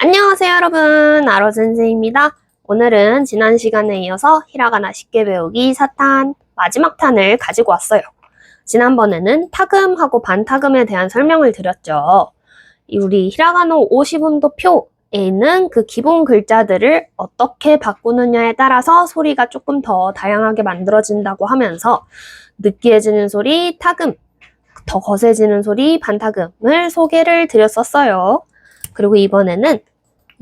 안녕하세요 여러분, 아로센세입니다. 오늘은 지난 시간에 이어서 히라가나 쉽게 배우기 4탄 마지막 탄을 가지고 왔어요. 지난번에는 타금하고 반타금에 대한 설명을 드렸죠. 우리 히라가나 50음도 표에 있는 그 기본 글자들을 어떻게 바꾸느냐에 따라서 소리가 조금 더 다양하게 만들어진다고 하면서 느끼해지는 소리 타금, 더 거세지는 소리 반타금을 소개를 드렸었어요. 그리고 이번에는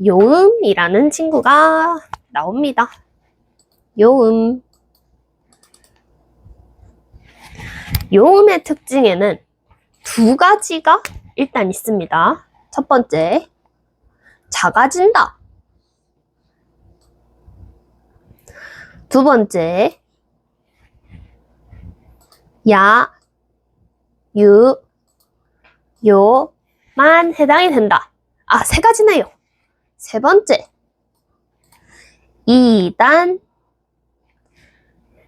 요음이라는 친구가 나옵니다. 요음. 요음의 특징에는 두 가지가 일단 있습니다. 첫 번째, 작아진다. 두 번째, 야, 유, 요만 해당이 된다. 세 가지네요. 세 번째, 2단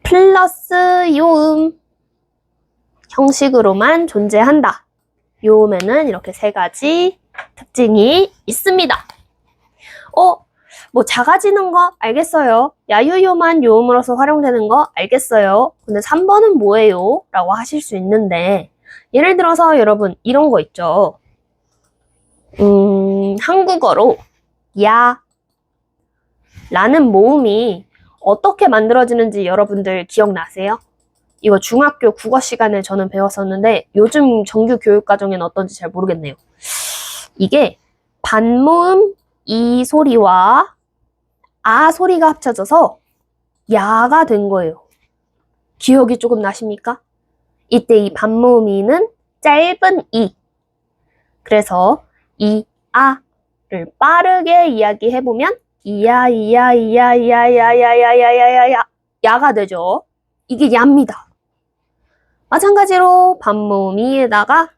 플러스 요음 형식으로만 존재한다. 요음에는 이렇게 세 가지 특징이 있습니다. 뭐 작아지는 거 알겠어요. 야유요만 요음으로서 활용되는 거 알겠어요. 근데 3번은 뭐예요? 라고 하실 수 있는데, 예를 들어서 여러분 이런 거 있죠. 한국어로 야 라는 모음이 어떻게 만들어지는지 여러분들 기억나세요? 이거 중학교 국어 시간에 저는 배웠었는데 요즘 정규 교육과정에는 어떤지 잘 모르겠네요. 이게 반모음 이 소리와 아 소리가 합쳐져서 야가 된 거예요. 기억이 조금 나십니까? 이때 이 반모음 이는 짧은 이. 그래서 이 아를 빠르게 이야기해보면 이야 야가 되죠. 이게 야입니다. 마찬가지로 반모음 이에다가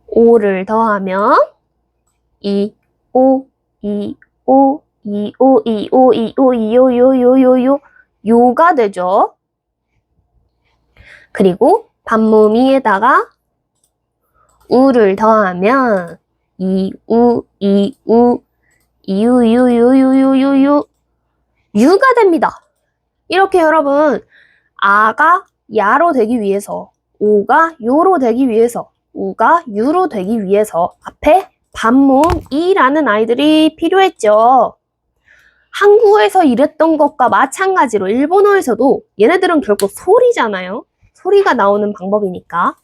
오를 더하면 요가 되죠. 그리고 반모음 이에다가 우를 더하면 유가 됩니다. 이렇게 여러분 아가 야로 되기 위해서, 오가 요로 되기 위해서, 우가 유로 되기 위해서 앞에 반모음 이라는 아이들이 필요했죠. 한국어에서 이랬던 것과 마찬가지로 일본어에서도 얘네들은 결국 소리잖아요. 소리가 나오는 방법이니까.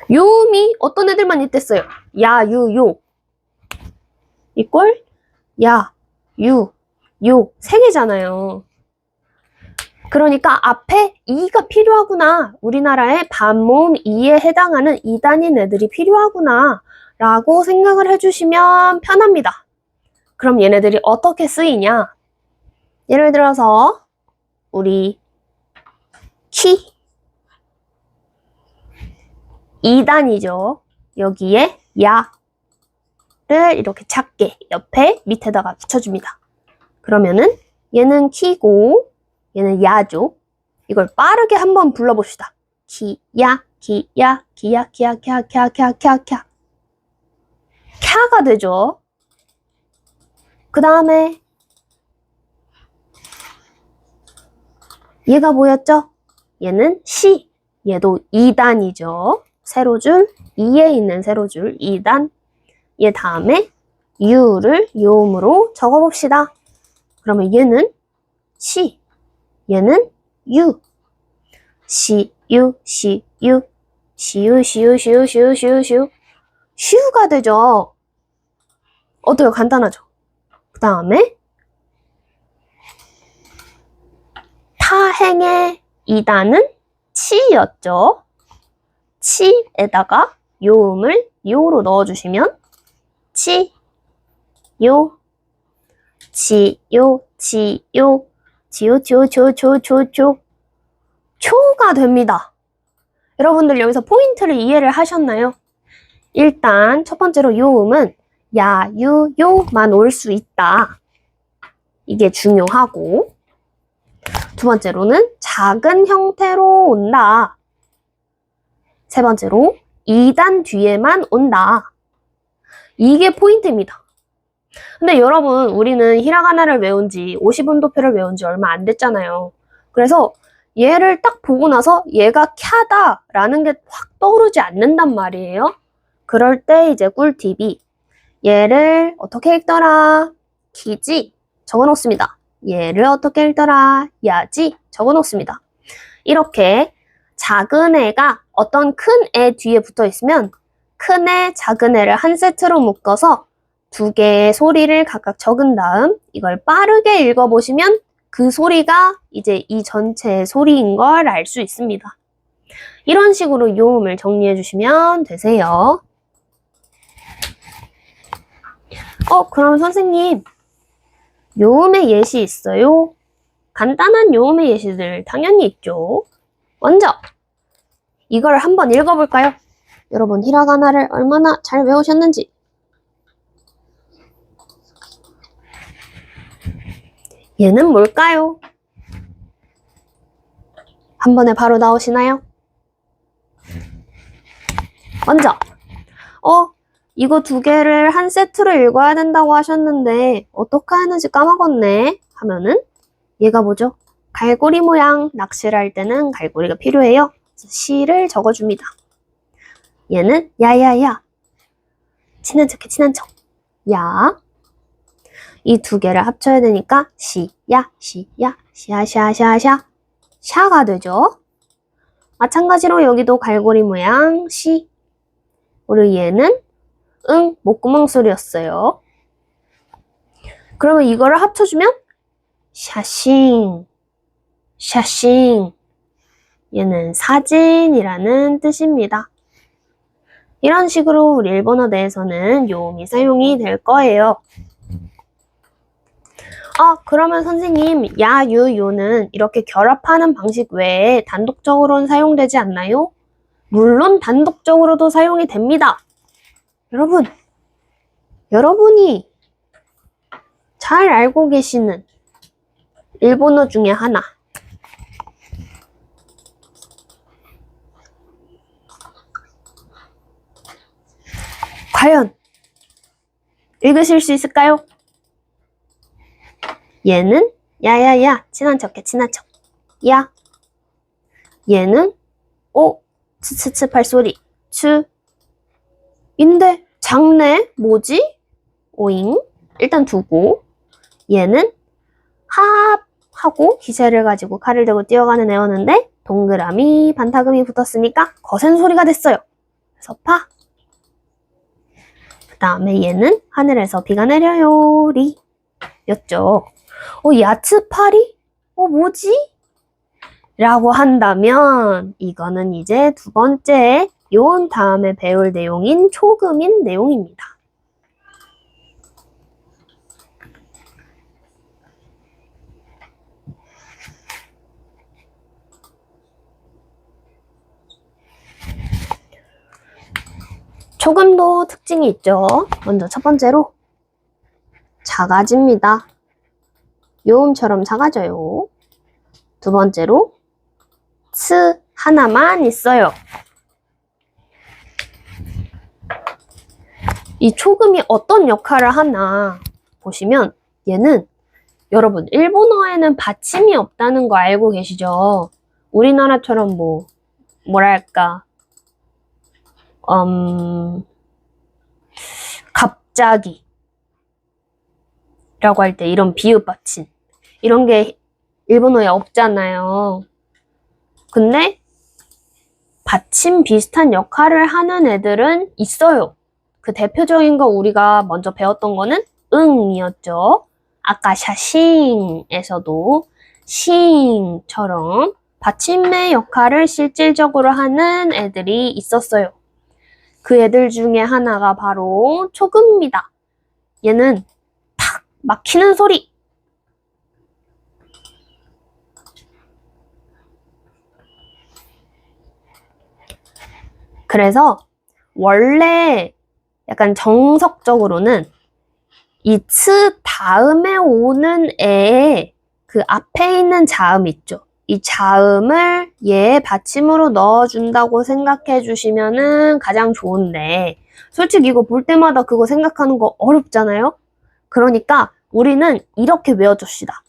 요음이 어떤 애들만 있댔어요? 야, 유, 요. 이꼴 야, 유, 요. 세 개잖아요. 그러니까 앞에 이가 필요하구나. 우리나라의 반모음 이에 해당하는 2단인 애들이 필요하구나. 라고 생각을 해주시면 편합니다. 그럼 얘네들이 어떻게 쓰이냐? 예를 들어서 우리 키 2단이죠. 여기에 야를 이렇게 작게 옆에 밑에다가 붙여줍니다. 그러면은 얘는 키고 얘는 야죠. 이걸 빠르게 한번 불러봅시다. 기야, 기야, 기야, 기야, 캬, 캬, 캬, 캬, 캬. 캬가 되죠. 그 다음에 얘가 뭐였죠? 얘는 시. 얘도 2단이죠. 세로줄, 2에 있는 세로줄 2단. 얘 다음에 유를 요음으로 적어봅시다. 그러면 얘는 시. 얘는 유. 시유, 시유, 시유, 시유, 시유, 시유, 시유, 시유. 슈가 되죠. 어때요? 간단하죠? 그 다음에 타행의 2단은 치였죠. 치에다가 요음을 요로 넣어주시면 치, 요, 치요, 치요, 치요, 치요, 치요, 치요, 치요, 치요. 초가 됩니다. 여러분들 여기서 포인트를 이해를 하셨나요? 일단 첫 번째로 요음은 야, 유, 요만 올 수 있다. 이게 중요하고, 두 번째로는 작은 형태로 온다. 세 번째로 2단 뒤에만 온다. 이게 포인트입니다. 근데 여러분, 우리는 히라가나를 외운 지 50음도표를 외운 지 얼마 안 됐잖아요. 그래서 얘를 딱 보고 나서 얘가 캬다라는 게 확 떠오르지 않는단 말이에요. 그럴 때 이제 꿀팁이 얘를 어떻게 읽더라? 기지 적어놓습니다. 얘를 어떻게 읽더라? 야지 적어놓습니다. 이렇게 작은 애가 어떤 큰 애 뒤에 붙어 있으면 큰 애, 작은 애를 한 세트로 묶어서 두 개의 소리를 각각 적은 다음 이걸 빠르게 읽어보시면 그 소리가 이제 이 전체의 소리인 걸 알 수 있습니다. 이런 식으로 요음을 정리해 주시면 되세요. 그럼 선생님, 요음의 예시 있어요? 간단한 요음의 예시들 당연히 있죠. 먼저 이걸 한번 읽어볼까요? 여러분 히라가나를 얼마나 잘 외우셨는지. 얘는 뭘까요? 한 번에 바로 나오시나요? 먼저 이거 두 개를 한 세트로 읽어야 된다고 하셨는데 어떻게 하는지 까먹었네 하면은 얘가 뭐죠? 갈고리 모양. 낚시를 할 때는 갈고리가 필요해요. 그래서 시를 적어줍니다. 얘는 야야야. 친한 척해 친한 척. 야. 이 두 개를 합쳐야 되니까 시야 시야 시야샤샤샤 샤가 되죠. 마찬가지로 여기도 갈고리 모양 시. 그리고 얘는 목구멍 소리였어요. 그러면 이거를 합쳐주면 샤싱 샤싱. 얘는 사진이라는 뜻입니다. 이런 식으로 우리 일본어 내에서는 요음이 사용이 될 거예요. 그러면 선생님, 야, 유, 요는 이렇게 결합하는 방식 외에 단독적으로는 사용되지 않나요? 물론 단독적으로도 사용이 됩니다. 여러분이 잘 알고 계시는 일본어 중에 하나. 과연 읽으실 수 있을까요? 얘는 야야야 친한 척해 친한 척. 야. 얘는 츠츠츠 발소리 츠. 인데 작네 뭐지? 오잉. 일단 두고 얘는 합 하고 기세를 가지고 칼을 들고 뛰어가는 애였는데 동그라미 반타금이 붙었으니까 거센 소리가 됐어요. 그래서 파. 그 다음에 얘는 하늘에서 비가 내려요 리 였죠. 야츠파리? 뭐지? 라고 한다면 이거는 이제 두 번째 요음 다음에 배울 내용인 초금인 내용입니다. 초금도 특징이 있죠. 먼저 첫 번째로 작아집니다. 요음처럼 작아져요. 두 번째로 츠 하나만 있어요. 이 초금이 어떤 역할을 하나 보시면 얘는 여러분 일본어에는 받침이 없다는 거 알고 계시죠? 우리나라처럼 뭐랄까 갑자기 라고 할 때 이런 비읍 받침 이런 게 일본어에 없잖아요. 근데 받침 비슷한 역할을 하는 애들은 있어요. 그 대표적인 거 우리가 먼저 배웠던 거는 응이었죠. 아까 샤싱에서도 싱처럼 받침의 역할을 실질적으로 하는 애들이 있었어요. 그 애들 중에 하나가 바로 초금입니다. 얘는 탁 막히는 소리. 그래서 원래 약간 정석적으로는 이 츠 다음에 오는 애의 그 앞에 있는 자음 있죠. 이 자음을 얘의 받침으로 넣어준다고 생각해 주시면은 가장 좋은데 솔직히 이거 볼 때마다 그거 생각하는 거 어렵잖아요? 그러니까 우리는 이렇게 외워줍시다.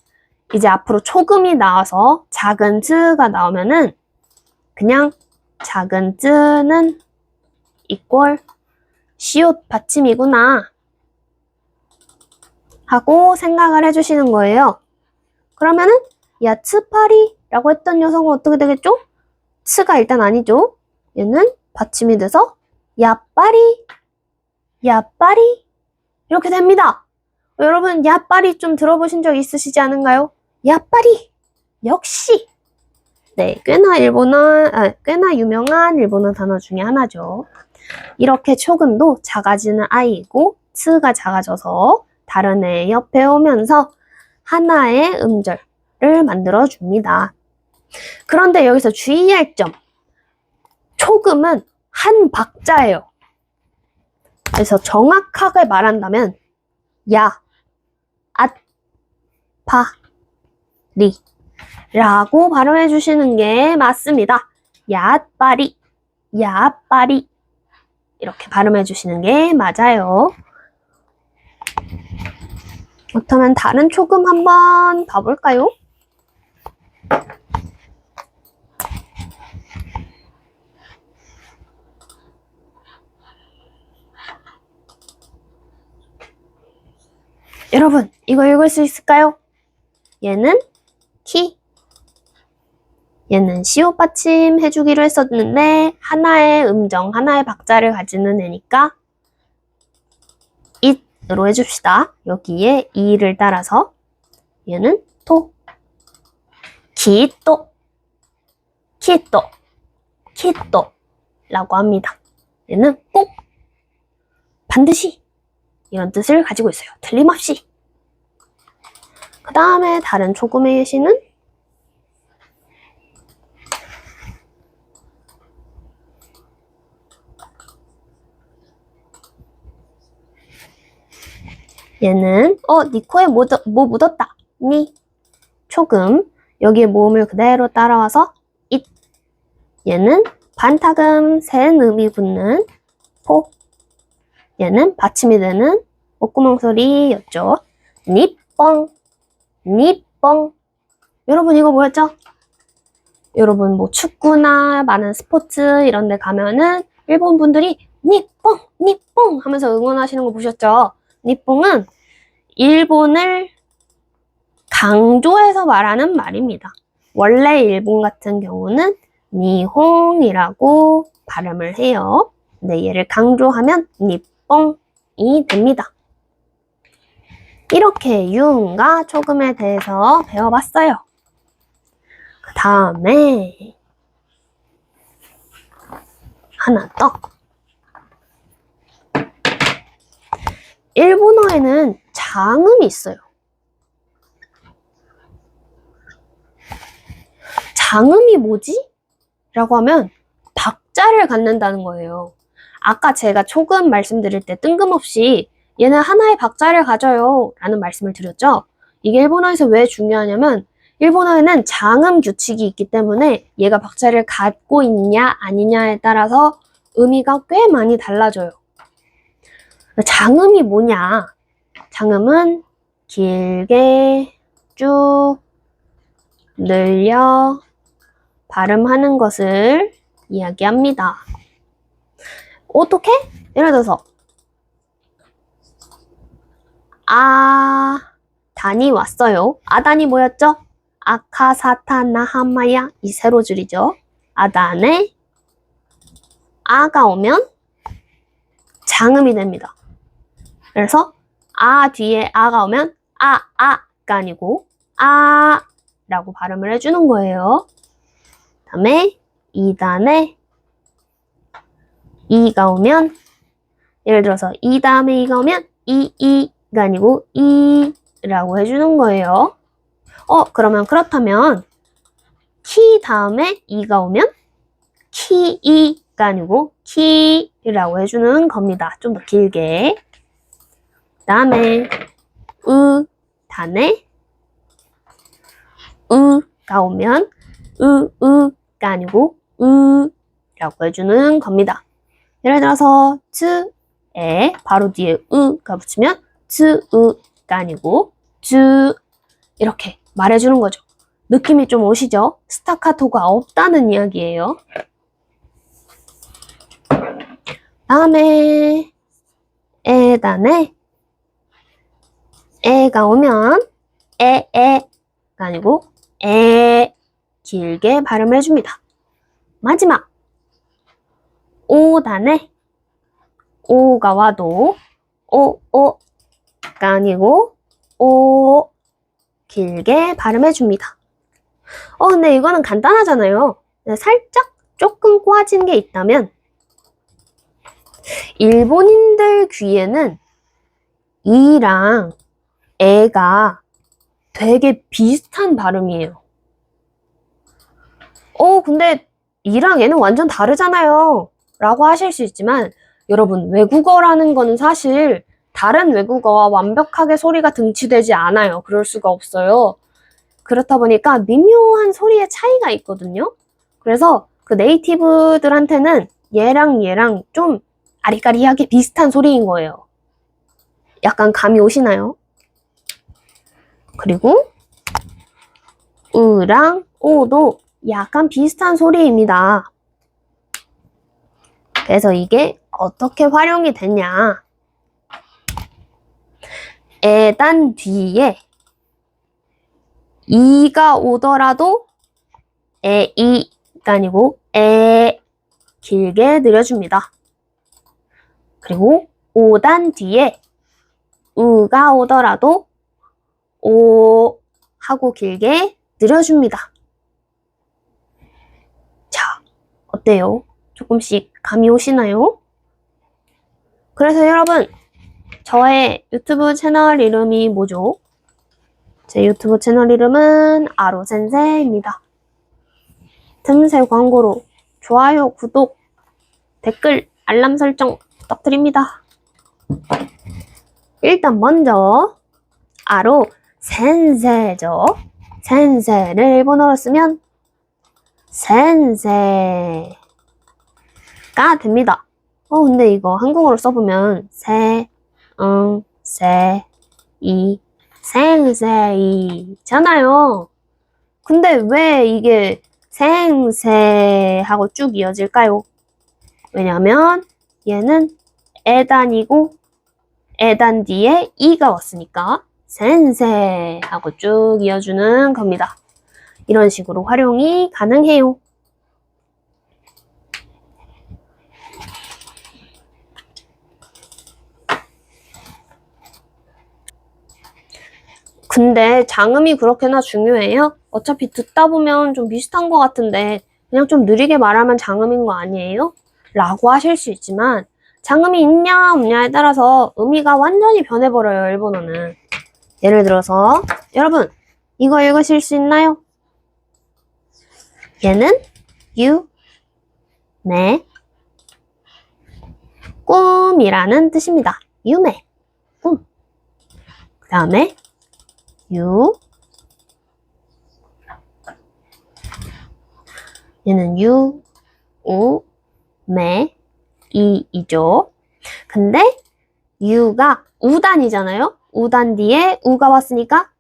이제 앞으로 초금이 나와서 작은 즈가 나오면은 그냥 작은 즈는 이꼴 시옷 받침이구나 하고 생각을 해주시는 거예요. 그러면은 야, 츠파리라고 했던 녀석은 어떻게 되겠죠? 츠가 일단 아니죠. 얘는 받침이 돼서 야빠리, 야빠리 이렇게 됩니다. 여러분 야빠리 좀 들어보신 적 있으시지 않은가요? 야빠리 역시 네, 꽤나 유명한 일본어 단어 중에 하나죠. 이렇게 초금도 작아지는 아이이고 츠가 작아져서 다른 애 옆에 오면서 하나의 음절을 만들어줍니다. 그런데 여기서 주의할 점, 초금은 한 박자예요. 그래서 정확하게 말한다면 야, 앗, 파, 리 라고 발음해 주시는 게 맞습니다. 야빠리, 야빠리 이렇게 발음해 주시는 게 맞아요. 그렇다면 다른 초금 한번 봐볼까요? 여러분, 이거 읽을 수 있을까요? 얘는 키, 얘는 시옷 받침 해주기로 했었는데 하나의 음정, 하나의 박자를 가지는 애니까 it으로 해줍시다. 여기에 이를 따라서 얘는 토, 키또, 키또, 키또 라고 합니다. 얘는 꼭, 반드시 이런 뜻을 가지고 있어요. 틀림없이. 그 다음에 다른 초금의 예시는 얘는 니 코에 뭐 묻었다. 니 초금 여기에 모음을 그대로 따라와서 잇 얘는 반타금 센 음이 붙는 포 얘는 받침이 되는 목구멍 소리였죠. 니뻥 니뻥 여러분 이거 뭐였죠? 여러분 뭐 축구나 많은 스포츠 이런 데 가면은 일본 분들이 니뻥 니뻥 하면서 응원하시는 거 보셨죠? 니뽕은 일본을 강조해서 말하는 말입니다. 원래 일본 같은 경우는 니홍이라고 발음을 해요. 근데 얘를 강조하면 니뽕이 됩니다. 이렇게 유음과 초금에 대해서 배워봤어요. 그 다음에 하나 더. 일본어에는 장음이 있어요. 장음이 뭐지? 라고 하면 박자를 갖는다는 거예요. 아까 제가 초금 말씀드릴 때 뜬금없이 얘는 하나의 박자를 가져요 라는 말씀을 드렸죠. 이게 일본어에서 왜 중요하냐면 일본어에는 장음 규칙이 있기 때문에 얘가 박자를 갖고 있냐 아니냐에 따라서 의미가 꽤 많이 달라져요. 장음이 뭐냐? 장음은 길게 쭉 늘려 발음하는 것을 이야기합니다. 어떻게? 예를 들어서 단이 왔어요. 아단이 뭐였죠? 아카사타나하마야 이 세로줄이죠. 아단에 아가 오면 장음이 됩니다. 그래서 뒤에 아가 오면 아가 아니고 라고 발음을 해주는 거예요. 그 다음에 2단에 이가 오면 예를 들어서 이 다음에 이가 오면 이가 아니고 이라고 해주는 거예요. 그렇다면 키 다음에 이가 오면 키이가 아니고 키라고 해주는 겁니다. 좀 더 길게. 그 다음에 단에 가 오면 으가 아니고 라고 해주는 겁니다. 예를 들어서 에, 바로 뒤에 으가 붙이면 쯔으가 아니고 쯔 이렇게 말해주는 거죠. 느낌이 좀 오시죠? 스타카토가 없다는 이야기예요. 다음에 에단에 에가 오면 에에가 아니고 에 길게 발음을 해줍니다. 마지막 오단에 오가 와도 오오가 아니고 오 길게 발음해줍니다. 근데 이거는 간단하잖아요. 살짝 조금 꼬아진 게 있다면 일본인들 귀에는 이랑 에가 되게 비슷한 발음이에요. 근데 이랑 에는 완전 다르잖아요. 라고 하실 수 있지만 여러분, 외국어라는 거는 사실 다른 외국어와 완벽하게 소리가 등치되지 않아요. 그럴 수가 없어요. 그렇다 보니까 미묘한 소리의 차이가 있거든요. 그래서 그 네이티브들한테는 얘랑 좀 아리까리하게 비슷한 소리인 거예요. 약간 감이 오시나요? 그리고 으랑 오도 약간 비슷한 소리입니다. 그래서 이게 어떻게 활용이 되냐? 에단 뒤에 이가 오더라도 에이가 아니고 에 길게 늘려줍니다. 그리고 오단 뒤에 우가 오더라도 오 하고 길게 늘려줍니다. 자, 어때요? 조금씩 감이 오시나요? 그래서 여러분, 저의 유튜브 채널 이름이 뭐죠? 제 유튜브 채널 이름은 아로센세입니다. 틈새 광고로 좋아요, 구독, 댓글, 알람 설정 부탁드립니다. 일단 먼저 아로 센세죠. 센세를 일본어로 쓰면 센세가 됩니다. 근데 이거 한국어로 써보면 생세이잖아요. 근데 왜 이게 생세하고 쭉 이어질까요? 왜냐면 얘는 에단이고 에단 뒤에 이가 왔으니까 센세하고 쭉 이어주는 겁니다. 이런 식으로 활용이 가능해요. 근데 장음이 그렇게나 중요해요? 어차피 듣다 보면 좀 비슷한 것 같은데 그냥 좀 느리게 말하면 장음인 거 아니에요? 라고 하실 수 있지만 장음이 있냐 없냐에 따라서 의미가 완전히 변해버려요, 일본어는. 예를 들어서 여러분, 이거 읽으실 수 있나요? 얘는 유메 꿈이라는 뜻입니다. 유메 꿈. 그 다음에 얘는 이죠. 근데 유가 우단이잖아요. 우단 뒤에 우가 왔으니까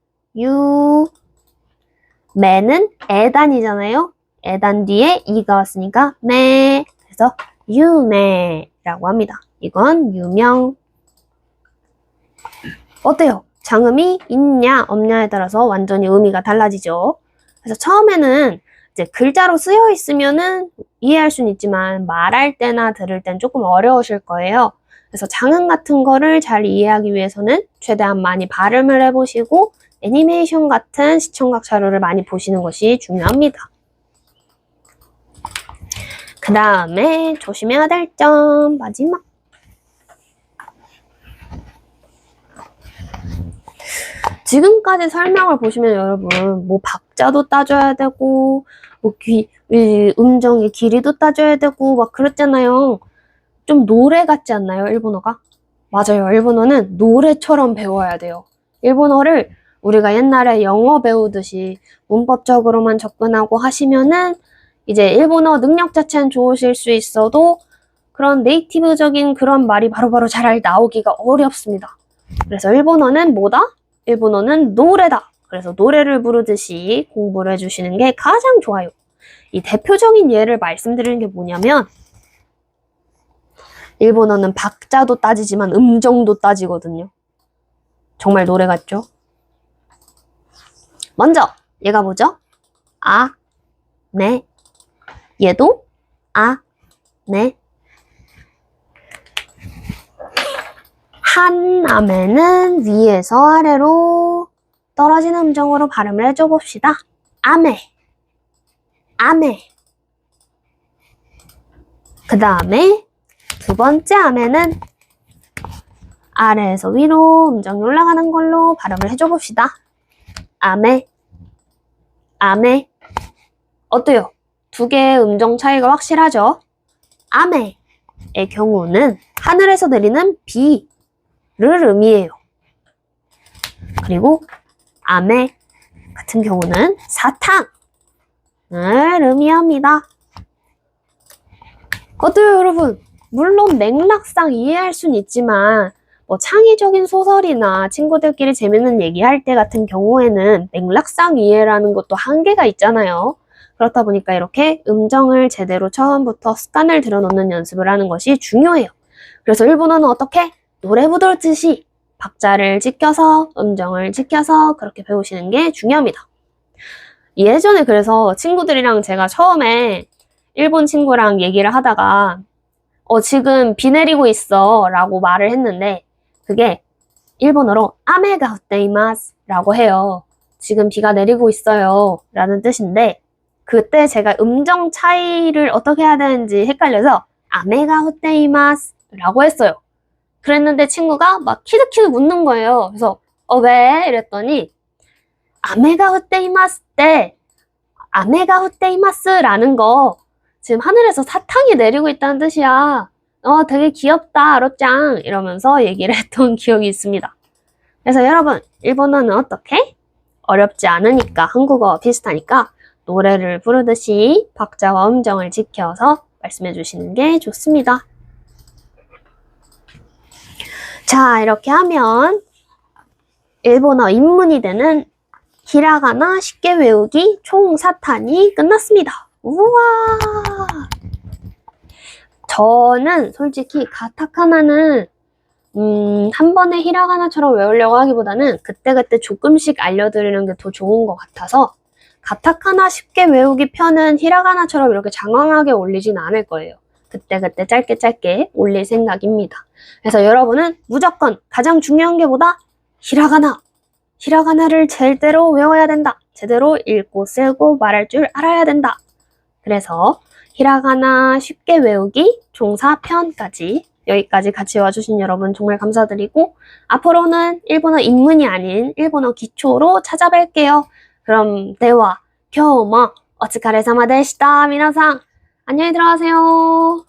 매는 에단이잖아요. 에단 뒤에 이가 왔으니까 매. 그래서 유매라고 합니다. 이건 유명. 어때요? 장음이 있냐 없냐에 따라서 완전히 의미가 달라지죠. 그래서 처음에는 이제 글자로 쓰여 있으면은 이해할 수는 있지만 말할 때나 들을 땐 조금 어려우실 거예요. 그래서 장음 같은 거를 잘 이해하기 위해서는 최대한 많이 발음을 해보시고 애니메이션 같은 시청각 자료를 많이 보시는 것이 중요합니다. 그 다음에 조심해야 될 점 마지막. 지금까지 설명을 보시면 여러분 뭐 박자도 따져야 되고 뭐 음정의 길이도 따져야 되고 막 그랬잖아요. 좀 노래 같지 않나요, 일본어가? 맞아요. 일본어는 노래처럼 배워야 돼요. 일본어를 우리가 옛날에 영어 배우듯이 문법적으로만 접근하고 하시면은 이제 일본어 능력 자체는 좋으실 수 있어도 그런 네이티브적인 그런 말이 바로바로 잘 나오기가 어렵습니다. 그래서 일본어는 뭐다? 일본어는 노래다. 그래서 노래를 부르듯이 공부를 해주시는 게 가장 좋아요. 이 대표적인 예를 말씀드리는 게 뭐냐면 일본어는 박자도 따지지만 음정도 따지거든요. 정말 노래 같죠? 먼저 얘가 뭐죠? 아, 네. 얘도 아, 네. 한 아메는 위에서 아래로 떨어지는 음정으로 발음을 해줘 봅시다. 아메, 아메. 그 다음에 두 번째 아메는 아래에서 위로 음정이 올라가는 걸로 발음을 해줘 봅시다. 아메, 아메. 어때요? 두 개의 음정 차이가 확실하죠? 아메의 경우는 하늘에서 내리는 비를 의미해요. 그리고 아메 같은 경우는 사탕을 의미합니다. 어때요, 여러분? 물론 맥락상 이해할 순 있지만 창의적인 소설이나 친구들끼리 재밌는 얘기할 때 같은 경우에는 맥락상 이해라는 것도 한계가 있잖아요. 그렇다 보니까 이렇게 음정을 제대로 처음부터 습관을 들여놓는 연습을 하는 것이 중요해요. 그래서 일본어는 어떻게? 노래 부르듯이 박자를 지켜서 음정을 지켜서 그렇게 배우시는 게 중요합니다. 예전에 그래서 친구들이랑 제가 처음에 일본 친구랑 얘기를 하다가 지금 비 내리고 있어 라고 말을 했는데 그게 일본어로 아메가 후테이마스 라고 해요. 지금 비가 내리고 있어요 라는 뜻인데 그때 제가 음정 차이를 어떻게 해야 되는지 헷갈려서 아메가 후테이마스 라고 했어요. 그랬는데 친구가 막 키득키득 묻는 거예요. 그래서 왜? 이랬더니 아메가 후테이마스 때 아메가 후테이마스 라는 거 지금 하늘에서 사탕이 내리고 있다는 뜻이야. 되게 귀엽다, 로짱 이러면서 얘기를 했던 기억이 있습니다. 그래서 여러분, 일본어는 어떻게? 어렵지 않으니까 한국어와 비슷하니까 노래를 부르듯이 박자와 음정을 지켜서 말씀해 주시는 게 좋습니다. 자, 이렇게 하면 일본어 입문이 되는 히라가나 쉽게 외우기 총 4탄이 끝났습니다. 우와! 저는 솔직히 가타카나는 한 번에 히라가나처럼 외우려고 하기보다는 그때그때 조금씩 알려드리는 게 더 좋은 것 같아서 가타카나 쉽게 외우기 편은 히라가나처럼 이렇게 장황하게 올리진 않을 거예요. 그때그때 짧게 올릴 생각입니다. 그래서 여러분은 무조건 가장 중요한 게 뭐다? 히라가나를 제대로 외워야 된다. 제대로 읽고 쓰고 말할 줄 알아야 된다. 그래서 히라가나 쉽게 외우기 총 4편까지 여기까지 같이 와주신 여러분 정말 감사드리고 앞으로는 일본어 입문이 아닌 일본어 기초로 찾아뵐게요. 그럼 대화, 今日もお疲れ様でした。皆さん、안녕히 들어가세요.